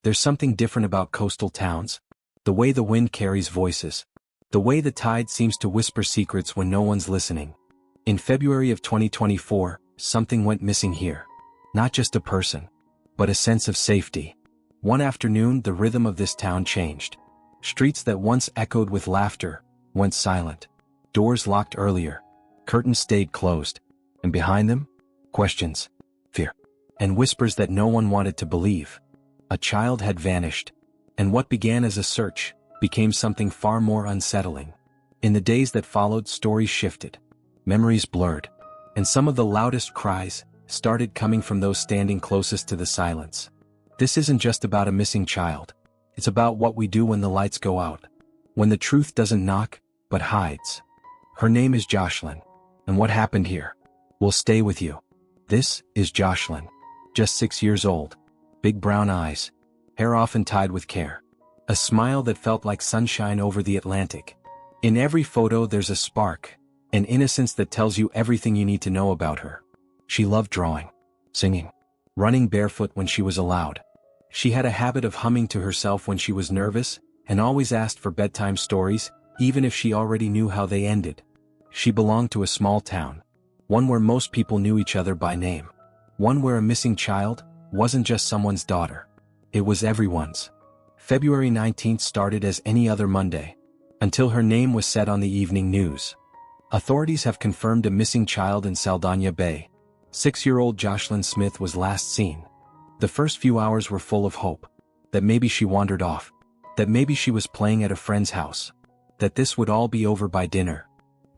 There's something different about coastal towns. The way the wind carries voices. The way the tide seems to whisper secrets when no one's listening. In February of 2024, something went missing here. Not just a person, but a sense of safety. One afternoon, the rhythm of this town changed. Streets that once echoed with laughter went silent. Doors locked earlier. Curtains stayed closed. And behind them, questions, fear, and whispers that no one wanted to believe. A child had vanished. And what began as a search became something far more unsettling. In the days that followed, stories shifted. Memories blurred. And some of the loudest cries started coming from those standing closest to the silence. This isn't just about a missing child. It's about what we do when the lights go out. When the truth doesn't knock, but hides. Her name is Joshlin. And what happened here will stay with you. This is Joshlin. Just 6 years old. Big brown eyes. Hair often tied with care. A smile that felt like sunshine over the Atlantic. In every photo there's a spark, an innocence that tells you everything you need to know about her. She loved drawing, singing, running barefoot when she was allowed. She had a habit of humming to herself when she was nervous, and always asked for bedtime stories, even if she already knew how they ended. She belonged to a small town, one where most people knew each other by name. One where a missing child wasn't just someone's daughter. It was everyone's. February 19th started as any other Monday, until her name was said on the evening news. Authorities have confirmed a missing child in Saldanha Bay. 6-year-old Joshlin Smith was last seen. The first few hours were full of hope. That maybe she wandered off. That maybe she was playing at a friend's house. That this would all be over by dinner.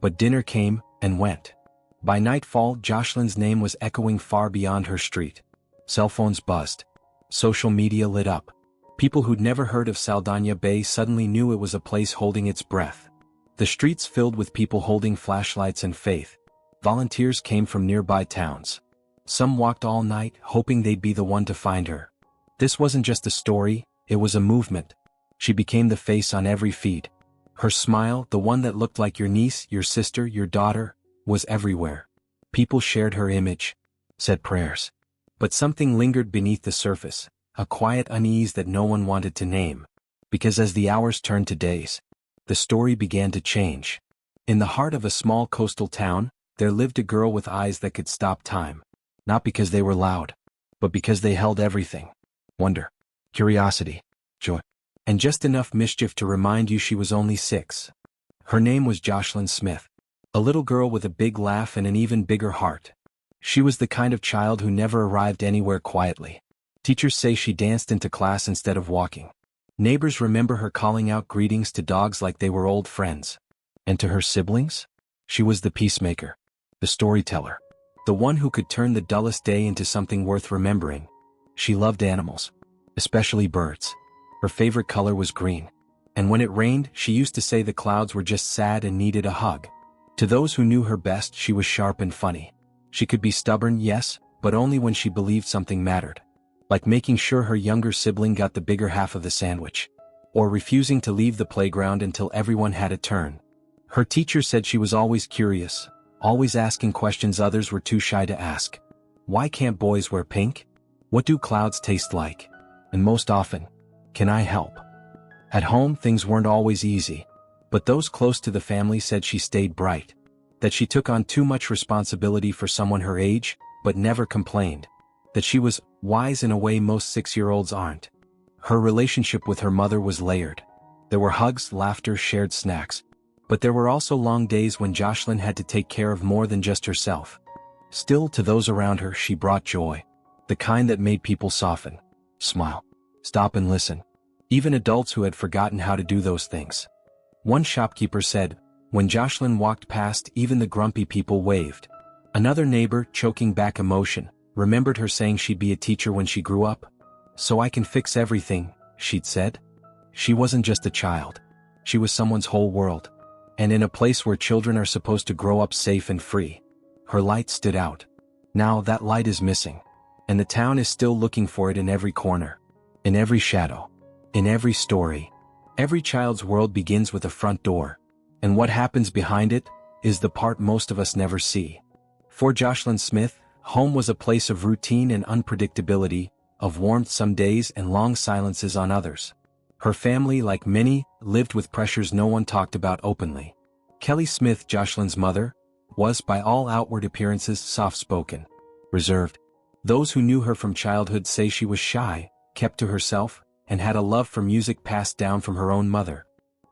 But dinner came and went. By nightfall, Joshlin's name was echoing far beyond her street. Cell phones buzzed. Social media lit up. People who'd never heard of Saldanha Bay suddenly knew it was a place holding its breath. The streets filled with people holding flashlights and faith. Volunteers came from nearby towns. Some walked all night, hoping they'd be the one to find her. This wasn't just a story, it was a movement. She became the face on every feed. Her smile, the one that looked like your niece, your sister, your daughter, was everywhere. People shared her image, said prayers. But something lingered beneath the surface, a quiet unease that no one wanted to name. Because as the hours turned to days, the story began to change. In the heart of a small coastal town, there lived a girl with eyes that could stop time. Not because they were loud, but because they held everything. Wonder, curiosity, joy, and just enough mischief to remind you she was only 6. Her name was Joshlin Smith. A little girl with a big laugh and an even bigger heart. She was the kind of child who never arrived anywhere quietly. Teachers say she danced into class instead of walking. Neighbors remember her calling out greetings to dogs like they were old friends. And to her siblings? She was the peacemaker, the storyteller, the one who could turn the dullest day into something worth remembering. She loved animals, especially birds. Her favorite color was green. And when it rained, she used to say the clouds were just sad and needed a hug. To those who knew her best, she was sharp and funny. She could be stubborn, yes, but only when she believed something mattered. Like making sure her younger sibling got the bigger half of the sandwich. Or refusing to leave the playground until everyone had a turn. Her teacher said she was always curious, always asking questions others were too shy to ask. Why can't boys wear pink? What do clouds taste like? And most often, can I help? At home, things weren't always easy. But those close to the family said she stayed bright. That she took on too much responsibility for someone her age, but never complained. That she was wise in a way most 6-year-olds aren't. Her relationship with her mother was layered. There were hugs, laughter, shared snacks. But there were also long days when Joshlin had to take care of more than just herself. Still, to those around her, she brought joy. The kind that made people soften, smile, stop and listen. Even adults who had forgotten how to do those things. One shopkeeper said, when Joshlin walked past, even the grumpy people waved. Another neighbor, choking back emotion, remembered her saying she'd be a teacher when she grew up. So I can fix everything, she'd said. She wasn't just a child. She was someone's whole world. And in a place where children are supposed to grow up safe and free. Her light stood out. Now that light is missing. And the town is still looking for it in every corner. In every shadow. In every story. Every child's world begins with a front door. And what happens behind it is the part most of us never see. For Joshlin Smith, home was a place of routine and unpredictability, of warmth some days and long silences on others. Her family, like many, lived with pressures no one talked about openly. Kelly Smith, Joshlin's mother, was by all outward appearances soft-spoken, reserved. Those who knew her from childhood say she was shy, kept to herself, and had a love for music passed down from her own mother.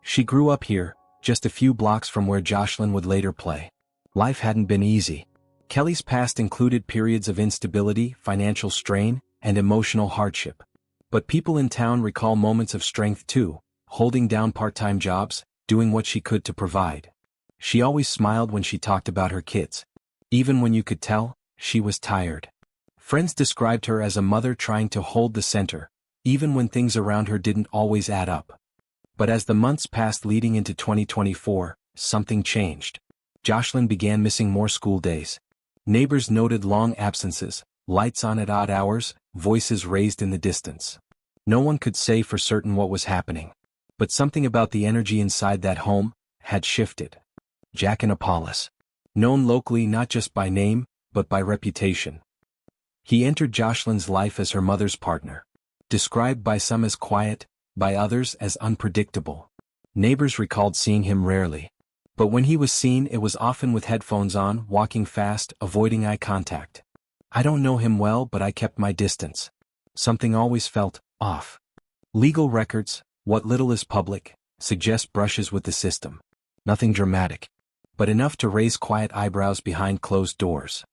She grew up here, just a few blocks from where Joshlin would later play. Life hadn't been easy. Kelly's past included periods of instability, financial strain, and emotional hardship. But people in town recall moments of strength too, holding down part-time jobs, doing what she could to provide. She always smiled when she talked about her kids. Even when you could tell, she was tired. Friends described her as a mother trying to hold the center, even when things around her didn't always add up. But as the months passed leading into 2024, something changed. Joshlin began missing more school days. Neighbors noted long absences, lights on at odd hours, voices raised in the distance. No one could say for certain what was happening. But something about the energy inside that home had shifted. Jack Annapolis. Known locally not just by name, but by reputation. He entered Joshlin's life as her mother's partner. Described by some as quiet, by others as unpredictable. Neighbors recalled seeing him rarely. But when he was seen, it was often with headphones on, walking fast, avoiding eye contact. I don't know him well, but I kept my distance. Something always felt off. Legal records, what little is public, suggest brushes with the system. Nothing dramatic, but enough to raise quiet eyebrows behind closed doors.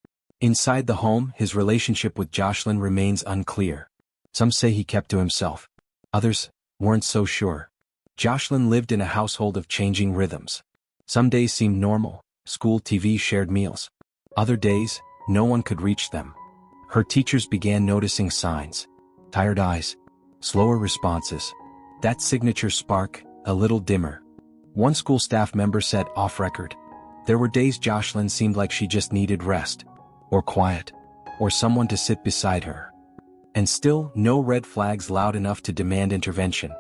Inside the home, his relationship with Joshlin remains unclear. Some say he kept to himself. Others weren't so sure. Joshlin lived in a household of changing rhythms. Some days seemed normal, school, TV, shared meals. Other days, no one could reach them. Her teachers began noticing signs. Tired eyes. Slower responses. That signature spark, a little dimmer. One school staff member said off record. There were days Joshlin seemed like she just needed rest. Or quiet. Or someone to sit beside her. And still, no red flags loud enough to demand intervention.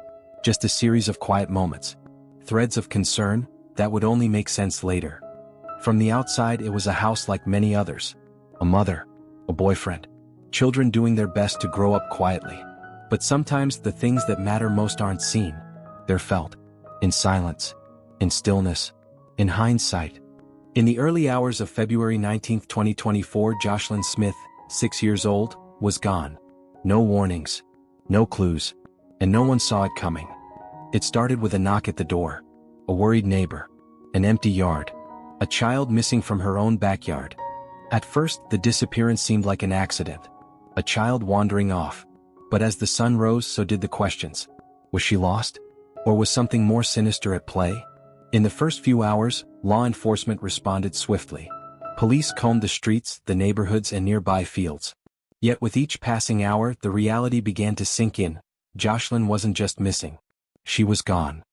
Just a series of quiet moments. Threads of concern that would only make sense later. From the outside, it was a house like many others. A mother, a boyfriend, children doing their best to grow up quietly. But sometimes the things that matter most aren't seen. They're felt. In silence. In stillness. In hindsight. In the early hours of February 19, 2024, Joshlin Smith, 6 years old, was gone. No warnings. No clues. And no one saw it coming. It started with a knock at the door. A worried neighbor. An empty yard. A child missing from her own backyard. At first, the disappearance seemed like an accident. A child wandering off. But as the sun rose, so did the questions. Was she lost? Or was something more sinister at play? In the first few hours, law enforcement responded swiftly. Police combed the streets, the neighborhoods, and nearby fields. Yet with each passing hour, the reality began to sink in. Joshlin wasn't just missing. She was gone.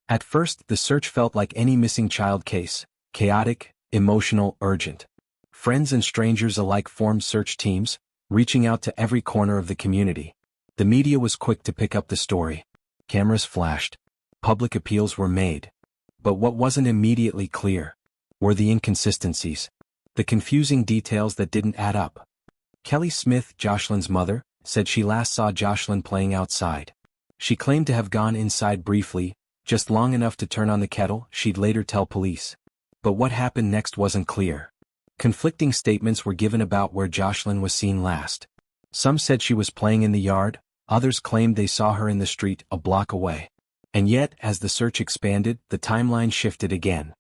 At first, the search felt like any missing child case. Chaotic, emotional, urgent. Friends and strangers alike formed search teams, reaching out to every corner of the community. The media was quick to pick up the story. Cameras flashed. Public appeals were made. But what wasn't immediately clear were the inconsistencies. The confusing details that didn't add up. Kelly Smith, Joshlin's mother, said she last saw Joshlin playing outside. She claimed to have gone inside briefly, just long enough to turn on the kettle, she'd later tell police. But what happened next wasn't clear. Conflicting statements were given about where Joshlin was seen last. Some said she was playing in the yard, others claimed they saw her in the street a block away. And yet, as the search expanded, the timeline shifted again.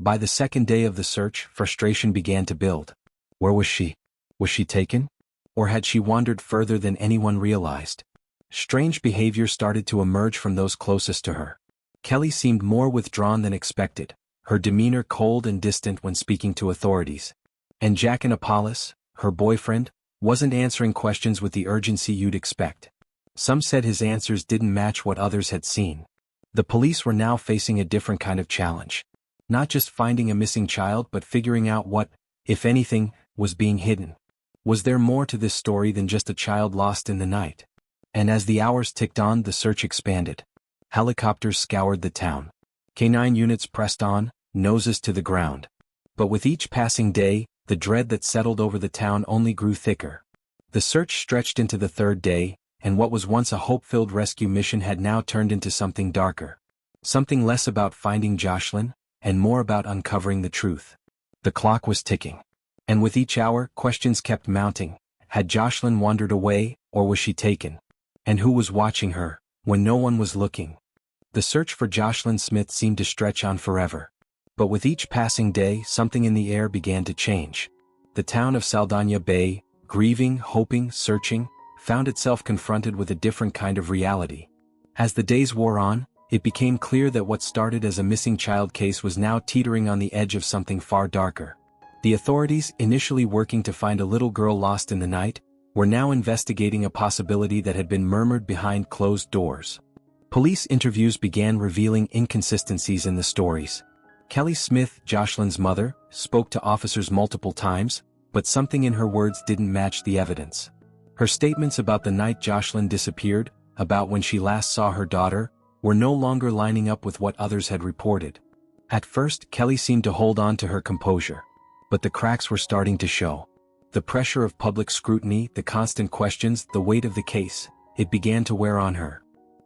By the second day of the search, frustration began to build. Where was she? Was she taken? Or had she wandered further than anyone realized? Strange behavior started to emerge from those closest to her. Kelly seemed more withdrawn than expected, her demeanor cold and distant when speaking to authorities. And Jack Annapolis, her boyfriend, wasn't answering questions with the urgency you'd expect. Some said his answers didn't match what others had seen. The police were now facing a different kind of challenge. Not just finding a missing child, but figuring out what, if anything, was being hidden. Was there more to this story than just a child lost in the night? And as the hours ticked on, the search expanded. Helicopters scoured the town. Canine units pressed on, noses to the ground. But with each passing day, the dread that settled over the town only grew thicker. The search stretched into the third day, and what was once a hope-filled rescue mission had now turned into something darker. Something less about finding Joshlin, and more about uncovering the truth. The clock was ticking. And with each hour, questions kept mounting. Had Joshlin wandered away, or was she taken? And who was watching her, when no one was looking? The search for Joshlin Smith seemed to stretch on forever. But with each passing day, something in the air began to change. The town of Saldanha Bay, grieving, hoping, searching, found itself confronted with a different kind of reality. As the days wore on, it became clear that what started as a missing child case was now teetering on the edge of something far darker. The authorities, initially working to find a little girl lost in the night, were now investigating a possibility that had been murmured behind closed doors. Police interviews began revealing inconsistencies in the stories. Kelly Smith, Joshlin's mother, spoke to officers multiple times, but something in her words didn't match the evidence. Her statements about the night Joshlin disappeared, about when she last saw her daughter, were no longer lining up with what others had reported. At first, Kelly seemed to hold on to her composure. But the cracks were starting to show. The pressure of public scrutiny, the constant questions, the weight of the case, it began to wear on her.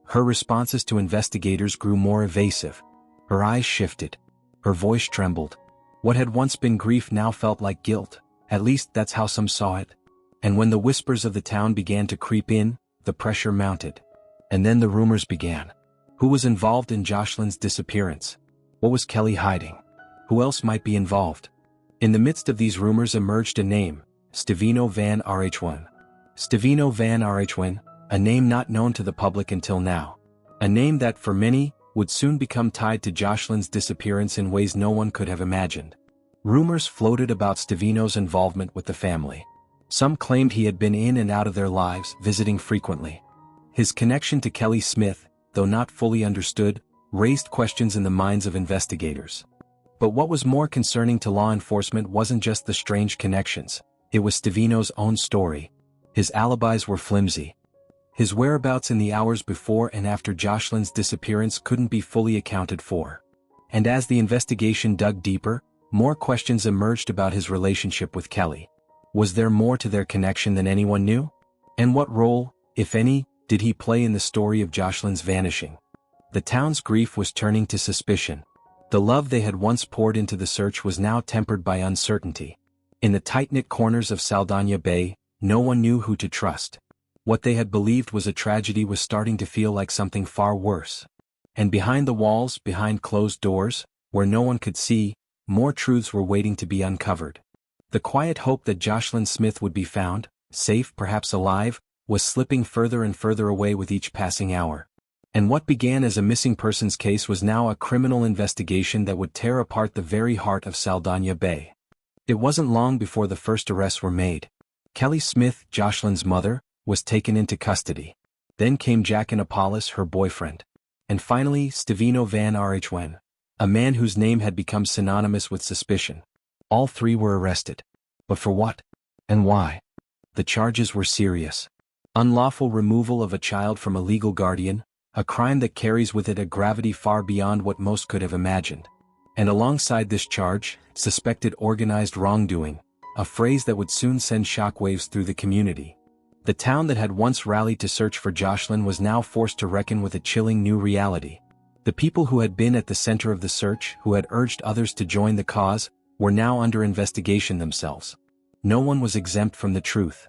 Her responses to investigators grew more evasive. Her eyes shifted. Her voice trembled. What had once been grief now felt like guilt. At least that's how some saw it. And when the whispers of the town began to creep in, the pressure mounted. And then the rumors began. Who was involved in Joshlin's disappearance? What was Kelly hiding? Who else might be involved? In the midst of these rumors emerged a name, Stevino van Rhyn. Stevino van Rhyn, a name not known to the public until now. A name that, for many, would soon become tied to Joshlin's disappearance in ways no one could have imagined. Rumors floated about Stevino's involvement with the family. Some claimed he had been in and out of their lives, visiting frequently. His connection to Kelly Smith, though not fully understood, raised questions in the minds of investigators. But what was more concerning to law enforcement wasn't just the strange connections, it was Stevino's own story. His alibis were flimsy. His whereabouts in the hours before and after Joshlin's disappearance couldn't be fully accounted for. And as the investigation dug deeper, more questions emerged about his relationship with Kelly. Was there more to their connection than anyone knew? And what role, if any, did he play in the story of Joshlin's vanishing? The town's grief was turning to suspicion. The love they had once poured into the search was now tempered by uncertainty. In the tight-knit corners of Saldanha Bay, no one knew who to trust. What they had believed was a tragedy was starting to feel like something far worse. And behind the walls, behind closed doors, where no one could see, more truths were waiting to be uncovered. The quiet hope that Joshlin Smith would be found, safe, perhaps alive, was slipping further and further away with each passing hour. And what began as a missing persons case was now a criminal investigation that would tear apart the very heart of Saldanha Bay. It wasn't long before the first arrests were made. Kelly Smith, Joshlin's mother, was taken into custody. Then came Jack Annapolis, her boyfriend. And finally, Stevino van Rhyn, a man whose name had become synonymous with suspicion. All three were arrested. But for what? And why? The charges were serious. Unlawful removal of a child from a legal guardian, a crime that carries with it a gravity far beyond what most could have imagined. And alongside this charge, suspected organized wrongdoing, a phrase that would soon send shockwaves through the community. The town that had once rallied to search for Joshlin was now forced to reckon with a chilling new reality. The people who had been at the center of the search, who had urged others to join the cause, were now under investigation themselves. No one was exempt from the truth.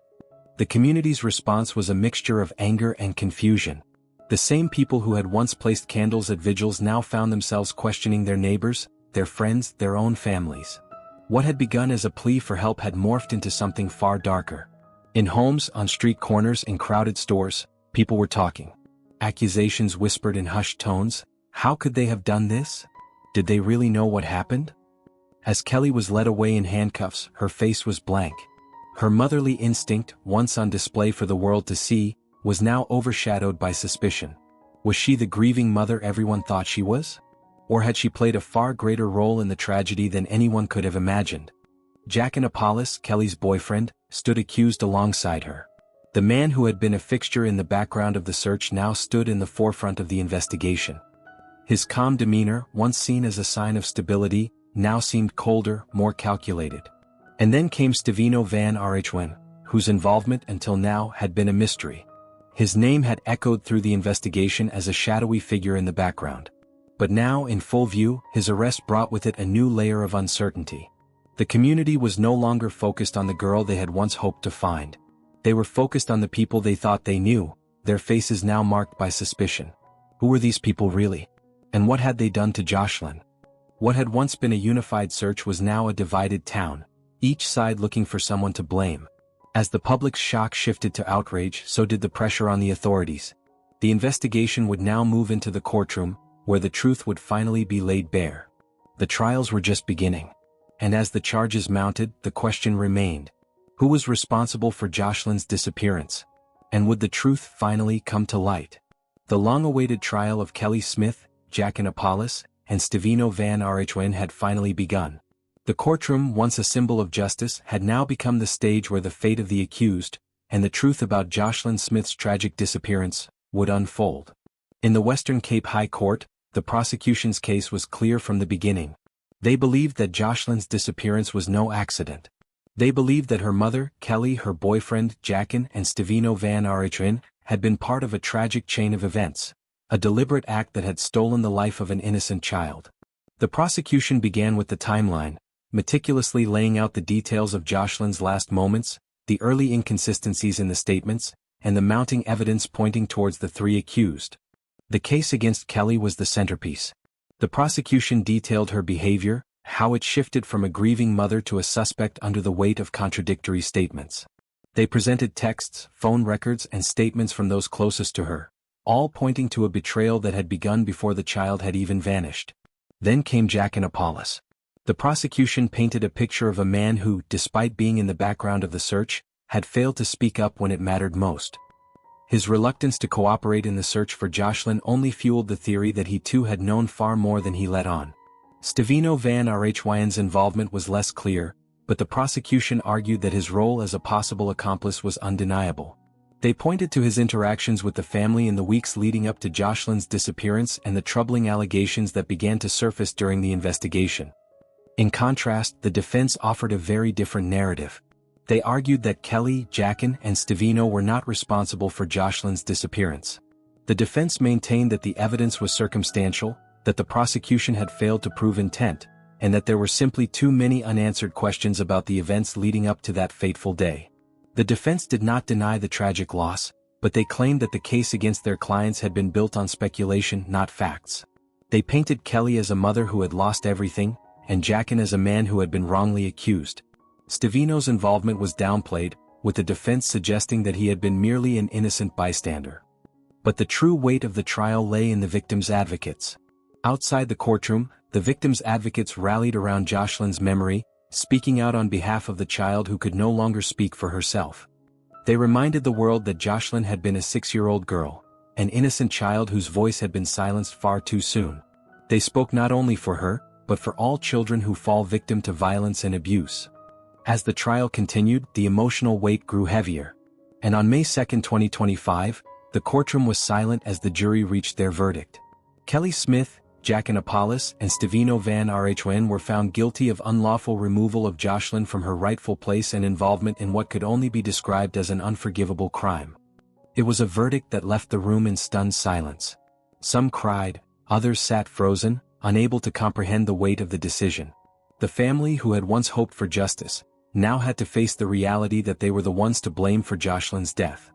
The community's response was a mixture of anger and confusion. The same people who had once placed candles at vigils now found themselves questioning their neighbors, their friends, their own families. What had begun as a plea for help had morphed into something far darker. In homes, on street corners, in crowded stores, people were talking. Accusations whispered in hushed tones. How could they have done this? Did they really know what happened? As Kelly was led away in handcuffs, her face was blank. Her motherly instinct, once on display for the world to see, was now overshadowed by suspicion. Was she the grieving mother everyone thought she was? Or had she played a far greater role in the tragedy than anyone could have imagined? Jack Annapolis, Kelly's boyfriend, stood accused alongside her. The man who had been a fixture in the background of the search now stood in the forefront of the investigation. His calm demeanor, once seen as a sign of stability, now seemed colder, more calculated. And then came Stevino van Rhyn, whose involvement until now had been a mystery. His name had echoed through the investigation as a shadowy figure in the background. But now, in full view, his arrest brought with it a new layer of uncertainty. The community was no longer focused on the girl they had once hoped to find. They were focused on the people they thought they knew, their faces now marked by suspicion. Who were these people really? And what had they done to Joshlin? What had once been a unified search was now a divided town, each side looking for someone to blame. As the public's shock shifted to outrage, so did the pressure on the authorities. The investigation would now move into the courtroom, where the truth would finally be laid bare. The trials were just beginning. And as the charges mounted, the question remained. Who was responsible for Joshlin's disappearance? And would the truth finally come to light? The long-awaited trial of Kelly Smith, Jackin Apollos, and Stevino Van Archwen had finally begun. The courtroom, once a symbol of justice, had now become the stage where the fate of the accused, and the truth about Joshlin Smith's tragic disappearance, would unfold. In the Western Cape High Court, the prosecution's case was clear from the beginning. They believed that Joshlin's disappearance was no accident. They believed that her mother, Kelly, her boyfriend, Jackin, and Stevino Van Archwen, had been part of a tragic chain of events, a deliberate act that had stolen the life of an innocent child. The prosecution began with the timeline, meticulously laying out the details of Joshlin's last moments, the early inconsistencies in the statements, and the mounting evidence pointing towards the three accused. The case against Kelly was the centerpiece. The prosecution detailed her behavior, how it shifted from a grieving mother to a suspect under the weight of contradictory statements. They presented texts, phone records, and statements from those closest to her, all pointing to a betrayal that had begun before the child had even vanished. Then came Jackin Apollos. The prosecution painted a picture of a man who, despite being in the background of the search, had failed to speak up when it mattered most. His reluctance to cooperate in the search for Joshlin only fueled the theory that he too had known far more than he let on. Stevino Van Archwen's involvement was less clear, but the prosecution argued that his role as a possible accomplice was undeniable. They pointed to his interactions with the family in the weeks leading up to Joshlin's disappearance and the troubling allegations that began to surface during the investigation. In contrast, the defense offered a very different narrative. They argued that Kelly, Jackin, and Stevino were not responsible for Joshlin's disappearance. The defense maintained that the evidence was circumstantial, that the prosecution had failed to prove intent, and that there were simply too many unanswered questions about the events leading up to that fateful day. The defense did not deny the tragic loss, but they claimed that the case against their clients had been built on speculation, not facts. They painted Kelly as a mother who had lost everything, and Jackin as a man who had been wrongly accused. Stevino's involvement was downplayed, with the defense suggesting that he had been merely an innocent bystander. But the true weight of the trial lay in the victims' advocates. Outside the courtroom, the victims' advocates rallied around Joshlin's memory, speaking out on behalf of the child who could no longer speak for herself. They reminded the world that Joshlin had been a 6-year-old girl, an innocent child whose voice had been silenced far too soon. They spoke not only for her, but for all children who fall victim to violence and abuse. As the trial continued, the emotional weight grew heavier. And on May 2, 2025, the courtroom was silent as the jury reached their verdict. Kelly Smith, Jackin Apollos, and Stevino Van Archwen were found guilty of unlawful removal of Joshlin from her rightful place and involvement in what could only be described as an unforgivable crime. It was a verdict that left the room in stunned silence. Some cried, others sat frozen, unable to comprehend the weight of the decision. The family who had once hoped for justice, now had to face the reality that they were the ones to blame for Joshlin's death.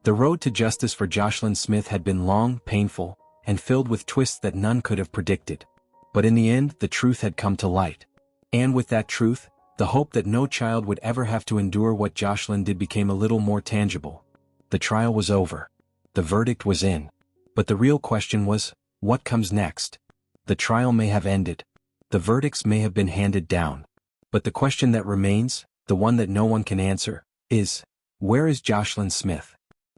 The road to justice for Joshlin Smith had been long, painful, and filled with twists that none could have predicted. But in the end, the truth had come to light. And with that truth, the hope that no child would ever have to endure what Joshlin did became a little more tangible. The trial was over. The verdict was in. But the real question was, what comes next? The trial may have ended. The verdicts may have been handed down. But the question that remains, the one that no one can answer, is, where is Joshlin Smith?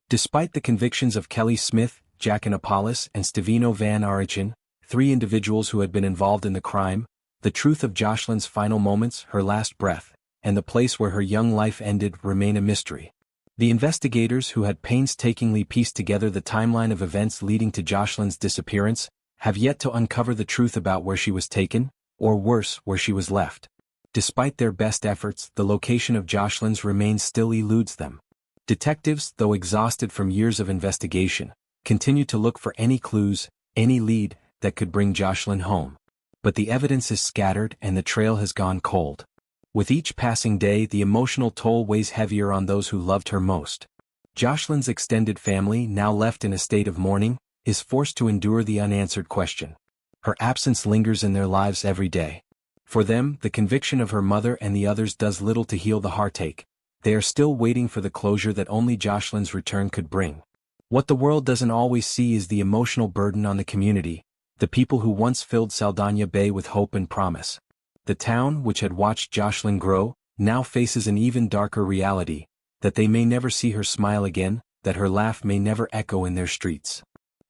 Despite the convictions of Kelly Smith, Jackin Apollos, and Stevino Van Archwen, 3 individuals who had been involved in the crime, the truth of Joshlin's final moments, her last breath, and the place where her young life ended remain a mystery. The investigators who had painstakingly pieced together the timeline of events leading to Joshlin's disappearance have yet to uncover the truth about where she was taken, or worse, where she was left. Despite their best efforts, the location of Joshlin's remains still eludes them. Detectives, though exhausted from years of investigation, continue to look for any clues, any lead, that could bring Joshlin home. But the evidence is scattered and the trail has gone cold. With each passing day, the emotional toll weighs heavier on those who loved her most. Joshlin's extended family, now left in a state of mourning, is forced to endure the unanswered question. Her absence lingers in their lives every day. For them, the conviction of her mother and the others does little to heal the heartache. They are still waiting for the closure that only Joshlin's return could bring. What the world doesn't always see is the emotional burden on the community, the people who once filled Saldanha Bay with hope and promise. The town, which had watched Joshlin grow, now faces an even darker reality, that they may never see her smile again, that her laugh may never echo in their streets.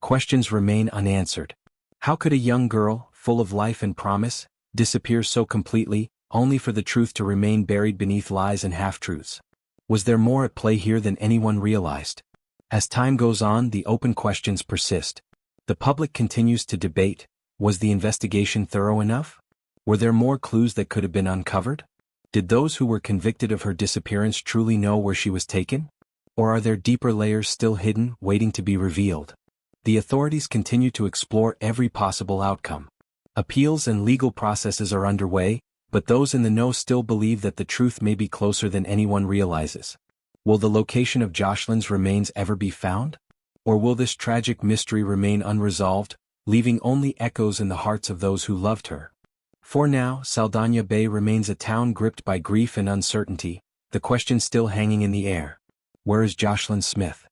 Questions remain unanswered. How could a young girl, full of life and promise, disappear so completely, only for the truth to remain buried beneath lies and half-truths? Was there more at play here than anyone realized? As time goes on, the open questions persist. The public continues to debate. Was the investigation thorough enough? Were there more clues that could have been uncovered? Did those who were convicted of her disappearance truly know where she was taken? Or are there deeper layers still hidden, waiting to be revealed? The authorities continue to explore every possible outcome. Appeals and legal processes are underway, but those in the know still believe that the truth may be closer than anyone realizes. Will the location of Joshlin's remains ever be found? Or will this tragic mystery remain unresolved, leaving only echoes in the hearts of those who loved her? For now, Saldanha Bay remains a town gripped by grief and uncertainty, the question still hanging in the air. Where is Joshlin Smith?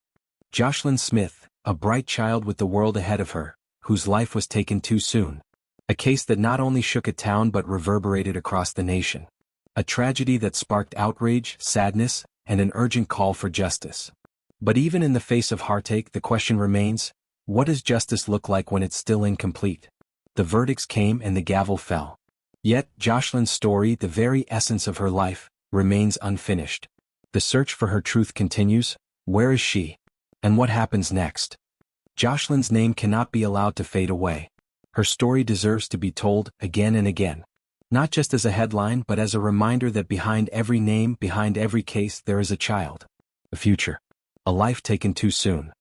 Joshlin Smith, a bright child with the world ahead of her, whose life was taken too soon. A case that not only shook a town but reverberated across the nation. A tragedy that sparked outrage, sadness, and an urgent call for justice. But even in the face of heartache, the question remains, what does justice look like when it's still incomplete? The verdicts came and the gavel fell. Yet, Joshlin's story, the very essence of her life, remains unfinished. The search for her truth continues. Where is she? And what happens next? Joshlin's name cannot be allowed to fade away. Her story deserves to be told again and again. Not just as a headline but as a reminder that behind every name, behind every case, there is a child. A future. A life taken too soon.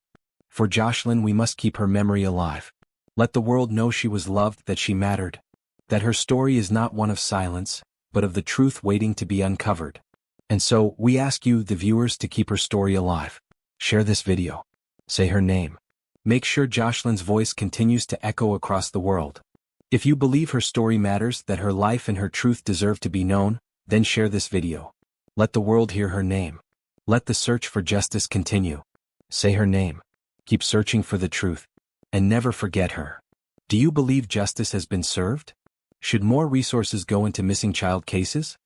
For Joshlin, we must keep her memory alive. Let the world know she was loved, that she mattered. That her story is not one of silence, but of the truth waiting to be uncovered. And so, we ask you, the viewers, to keep her story alive. Share this video. Say her name. Make sure Joshlin's voice continues to echo across the world. If you believe her story matters, that her life and her truth deserve to be known, then share this video. Let the world hear her name. Let the search for justice continue. Say her name. Keep searching for the truth. And never forget her. Do you believe justice has been served? Should more resources go into missing child cases?